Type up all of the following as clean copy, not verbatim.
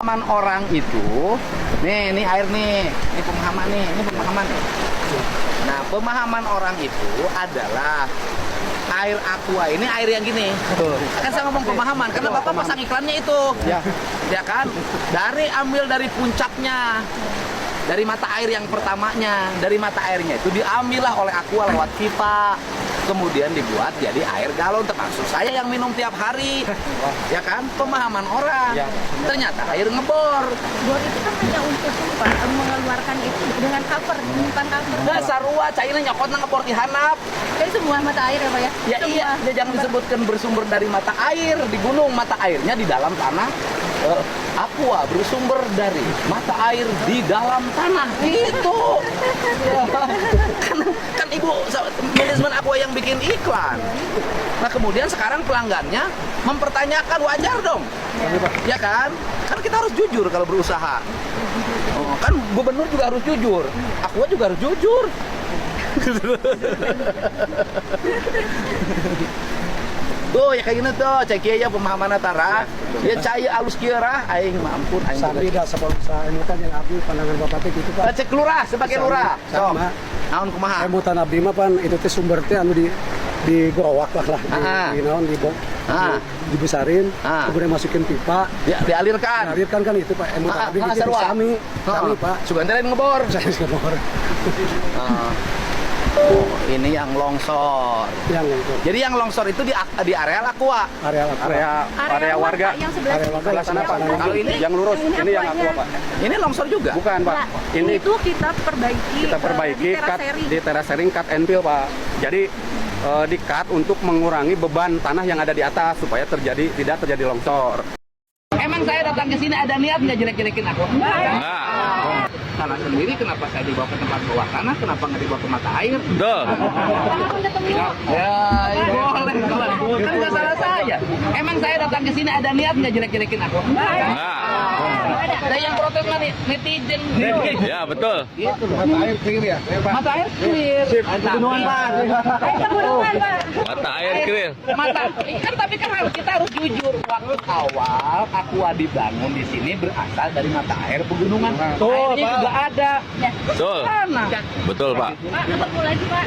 Pemahaman orang itu, ini air nih, ini pemahaman nih, ini pemahaman nih. Nah, pemahaman orang itu adalah air aqua ini air yang gini. Betul. Kan saya ngomong pemahaman, karena Bapak pasang iklannya itu. Ya kan? Ambil dari puncaknya. Dari mata air yang pertamanya, dari mata airnya itu diambillah oleh aqua lewat pipa, kemudian dibuat jadi air galon, termasuk saya yang minum tiap hari, ya kan? Pemahaman orang, ternyata air ngebor. Bor itu kan hanya untuk mengeluarkan itu dengan cover, bukan cover. Dasar ruah, cairnya nyokot ngebor di hanap. Jadi semua mata air ya Pak ya? Ya Semua. iya, dia jangan disebutkan bersumber dari mata air di gunung, mata airnya di dalam tanah. Aqua bersumber dari mata air di dalam tanah itu. kan ibu manajemen Aqua yang bikin iklan. Nah kemudian sekarang pelanggannya mempertanyakan, wajar dong, ya kan? Kan kita harus jujur kalau berusaha. Kan gubernur juga harus jujur, Aqua juga harus jujur. Tuh ya kayak gini tuh, cek aja pemahaman antara. Ya cai alus kira, aing mampun aing. Sabi dah saya mutan yang abdi pandangan bapak teh gitu Pak. Cek lurah sebagai lurah. Sok. Naon kumaha? Saya mutan abdi mah pan itu teh sumber teh anu di growak lah di naon dibesarin, kemudian masukin pipa, Ya, dialirkan. dialirkan kan itu Pak. Mutan abdi gitu sami Pak. Sugan teh ngebor. Saya ngebor. Oh, ini yang longsor. Yang itu. Jadi yang longsor itu di area Aqua. Area warga yang sebelah area sini. warga sana Pak. Kalau ini yang lurus, ini yang aquanya. aqua Pak. Ini longsor juga. Bukan Pak. Ini itu kita perbaiki Di terasering cut and fill Pak. Jadi di cut untuk mengurangi beban tanah yang ada di atas supaya tidak terjadi longsor. Emang saya datang ke sini ada niat nggak jelek-jelekin aku? Enggak. Tanah sendiri kenapa saya dibawa ke tempat bawah tanah? Kenapa nggak dibawa ke mata air? Duh. Ya, boleh. Kan nggak salah saya. Emang saya datang ke sini ada niat nggak jelek-jelekin aku? Enggak. Ada yang protes mah netizen. Ya, betul. Gitu. Mata air clear ya. Mata air clear. Pegunungan Pak. Mata air clear. Tapi kan kita harus jujur. Waktu awal Aqua dibangun di sini berasal dari mata air pegunungan. Airnya juga ada. Betul. Sana. Betul, Pak. Pak, ketemu lagi Pak.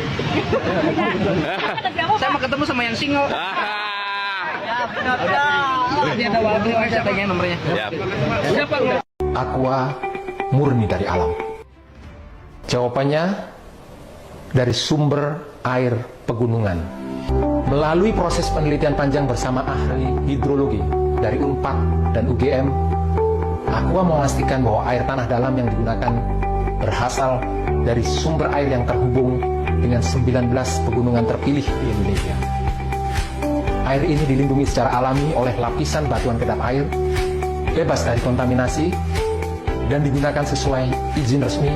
Saya mau ketemu sama yang single. Dia ada waktu saya tanya nomornya. Ya. Siapa lu? Aqua murni dari alam. Jawabannya dari sumber air pegunungan. Melalui proses penelitian panjang bersama ahli hidrologi dari UNPAD dan UGM, Aqua memastikan bahwa air tanah dalam yang digunakan berasal dari sumber air yang terhubung dengan 19 pegunungan terpilih di Indonesia. Air ini dilindungi secara alami oleh lapisan batuan kedap air, bebas dari kontaminasi, dan digunakan sesuai izin resmi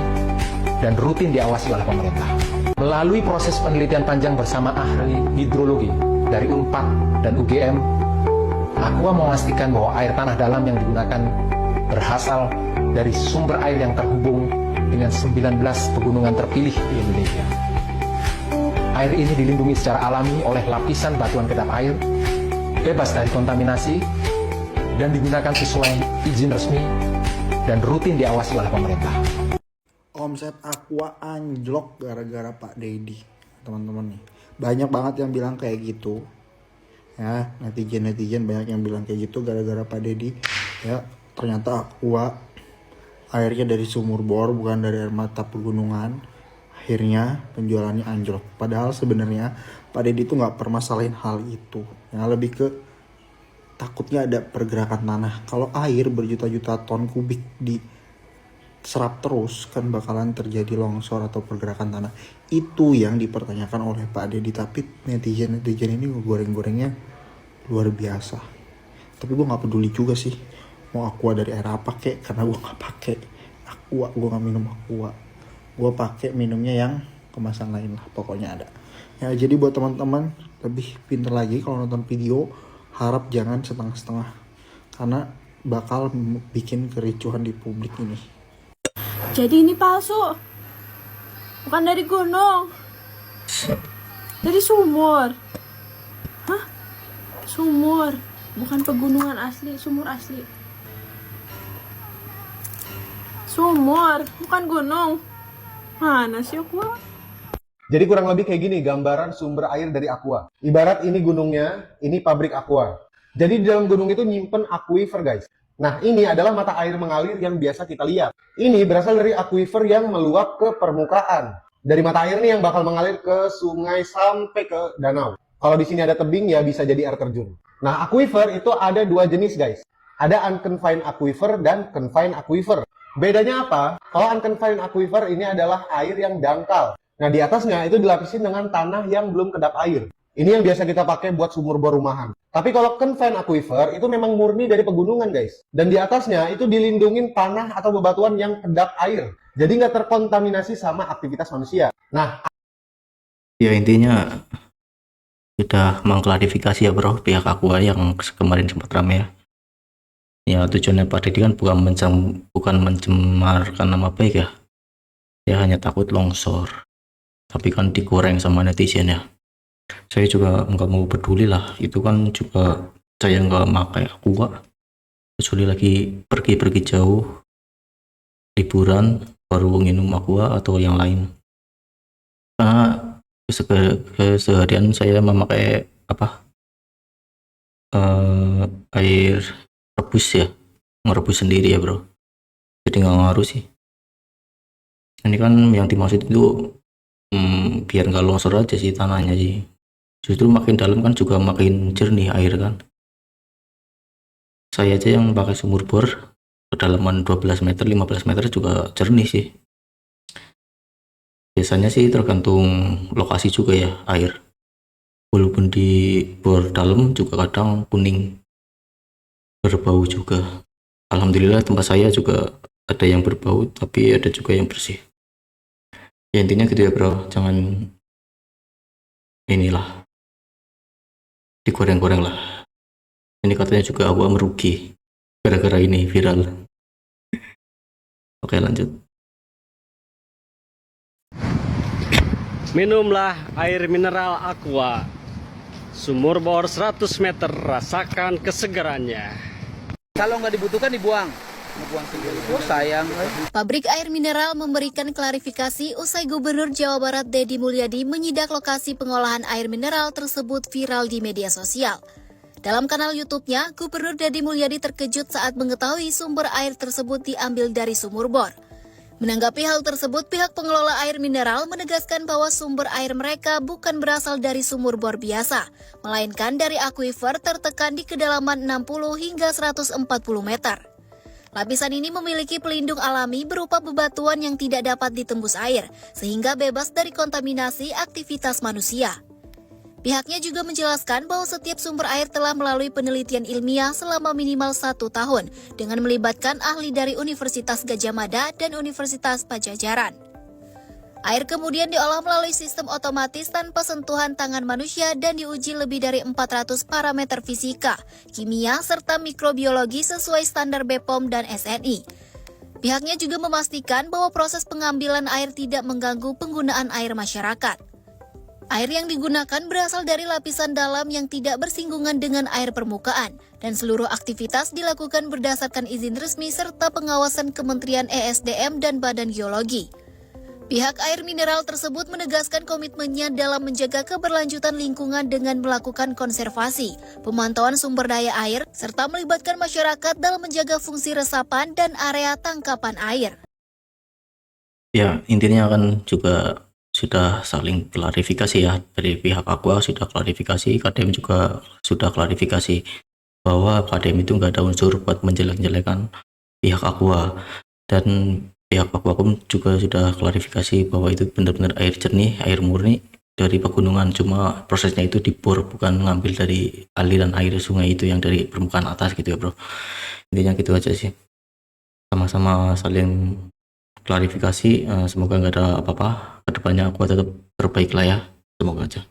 dan rutin diawasi oleh pemerintah. Melalui proses penelitian panjang bersama ahli hidrologi dari UNPAD dan UGM, Aqua memastikan bahwa air tanah dalam yang digunakan berasal dari sumber air yang terhubung dengan 19 pegunungan terpilih di Indonesia. Air ini dilindungi secara alami oleh lapisan batuan kedap air, bebas dari kontaminasi, dan digunakan sesuai izin resmi dan rutin diawasi oleh pemerintah. Omset Aqua anjlok gara-gara Pak Dedi, teman-teman nih. Banyak banget yang bilang kayak gitu. Ya, netizen banyak yang bilang kayak gitu gara-gara Pak Dedi. Ya, ternyata Aqua airnya dari sumur bor bukan dari air mata pegunungan. Akhirnya penjualannya anjlok. Padahal sebenarnya Pak Dedi tuh nggak permasalahin hal itu. Ya, lebih ke takutnya ada pergerakan tanah. Kalau air berjuta-juta ton kubik diserap terus kan bakalan terjadi longsor atau pergerakan tanah. Itu yang dipertanyakan oleh Pak Dedi. Tapi netizen ini goreng-gorengnya luar biasa. Tapi gue nggak peduli juga sih mau Aqua dari air apa kek, karena gue nggak pakai Aqua, gue nggak minum Aqua. Gue pakai minumnya yang kemasan lain lah, pokoknya ada. Ya jadi buat teman-teman lebih pintar lagi kalau nonton video, harap jangan setengah-setengah karena bakal bikin kericuhan di publik ini. Jadi ini palsu. Bukan dari gunung. Dari sumur. Hah? Sumur. Bukan pegunungan asli, sumur asli. Sumur, bukan gunung. Mana sih Aqua? Jadi kurang lebih kayak gini gambaran sumber air dari Aqua. Ibarat ini gunungnya, ini pabrik Aqua. Jadi di dalam gunung itu nyimpen aquifer guys. Nah ini adalah mata air mengalir yang biasa kita lihat. Ini berasal dari aquifer yang meluap ke permukaan. Dari mata air nih yang bakal mengalir ke sungai sampai ke danau. Kalau di sini ada tebing ya bisa jadi air terjun. Nah aquifer itu ada dua jenis guys. Ada unconfined aquifer dan confined aquifer. Bedanya apa? Kalau unconfined aquifer ini adalah air yang dangkal. Nah, di atasnya itu dilapisin dengan tanah yang belum kedap air. Ini yang biasa kita pakai buat sumur bor rumahan. Tapi kalau confined aquifer itu memang murni dari pegunungan, guys. Dan di atasnya itu dilindungin tanah atau bebatuan yang kedap air. Jadi nggak terkontaminasi sama aktivitas manusia. Nah, Ya intinya sudah mengklarifikasi ya bro pihak Aqua yang kemarin sempat ramai ya. Ya tujuannya Pak Deddy kan bukan mencemarkan nama baik ya. Dia hanya takut longsor. Tapi kan digoreng sama netizen ya. Saya juga nggak mau peduli lah. Itu kan juga saya nggak pakai Aqua. Kecuali lagi pergi-pergi jauh, liburan, baru minum Aqua atau yang lain. Karena keseharian saya memakai air rebus ya, merebus sendiri ya bro. Jadi nggak ngaruh sih. Ini kan yang dimaksud itu biar nggak longsor aja sih tanahnya sih. Justru makin dalam kan juga makin jernih air kan. Saya aja yang pakai sumur bor kedalaman 12 meter 15 meter juga jernih sih. Biasanya sih tergantung lokasi juga ya air. Walaupun di bor dalam juga kadang kuning, berbau juga. Alhamdulillah tempat saya juga ada yang berbau tapi ada juga yang bersih. Ya intinya gitu ya bro, jangan inilah digoreng-goreng lah. Ini katanya juga Aqua merugi gara-gara ini viral. Oke lanjut. Minumlah air mineral Aqua. Sumur bor 100 meter, rasakan kesegarannya. Kalau nggak dibutuhkan dibuang. Dibuang sendiri. Oh sayang. Pabrik air mineral memberikan klarifikasi usai Gubernur Jawa Barat Deddy Mulyadi menyidak lokasi pengolahan air mineral tersebut viral di media sosial. Dalam kanal YouTube-nya, Gubernur Deddy Mulyadi terkejut saat mengetahui sumber air tersebut diambil dari sumur bor. Menanggapi hal tersebut, pihak pengelola air mineral menegaskan bahwa sumber air mereka bukan berasal dari sumur bor biasa, melainkan dari aquifer tertekan di kedalaman 60 hingga 140 meter. Lapisan ini memiliki pelindung alami berupa bebatuan yang tidak dapat ditembus air, sehingga bebas dari kontaminasi aktivitas manusia. Pihaknya juga menjelaskan bahwa setiap sumber air telah melalui penelitian ilmiah selama minimal 1 tahun dengan melibatkan ahli dari Universitas Gadjah Mada dan Universitas Padjadjaran. Air kemudian diolah melalui sistem otomatis tanpa sentuhan tangan manusia dan diuji lebih dari 400 parameter fisika, kimia, serta mikrobiologi sesuai standar BPOM dan SNI. Pihaknya juga memastikan bahwa proses pengambilan air tidak mengganggu penggunaan air masyarakat. Air yang digunakan berasal dari lapisan dalam yang tidak bersinggungan dengan air permukaan, dan seluruh aktivitas dilakukan berdasarkan izin resmi serta pengawasan Kementerian ESDM dan Badan Geologi. Pihak air mineral tersebut menegaskan komitmennya dalam menjaga keberlanjutan lingkungan dengan melakukan konservasi, pemantauan sumber daya air, serta melibatkan masyarakat dalam menjaga fungsi resapan dan area tangkapan air. Ya intinya kan juga sudah saling klarifikasi ya, dari pihak Aqua sudah klarifikasi, KDM juga sudah klarifikasi bahwa KDM itu nggak ada unsur buat menjelek-jelekan pihak Aqua, dan pihak Aqua juga sudah klarifikasi bahwa itu benar-benar air jernih, air murni dari pegunungan, cuma prosesnya itu dibor, bukan ngambil dari aliran air sungai itu yang dari permukaan atas gitu ya bro. Intinya gitu aja sih, sama-sama saling klarifikasi. Semoga nggak ada apa-apa kedepannya, Aqua tetap terbaik lah ya, semoga aja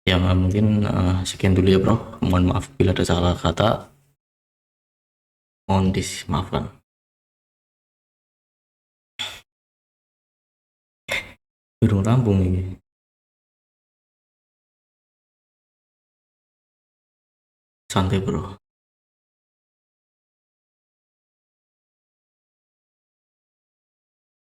ya. Mungkin sekian dulu ya bro, mohon maaf bila ada salah kata, mohon dimaafkan. Hidung rambung ini. Santai bro.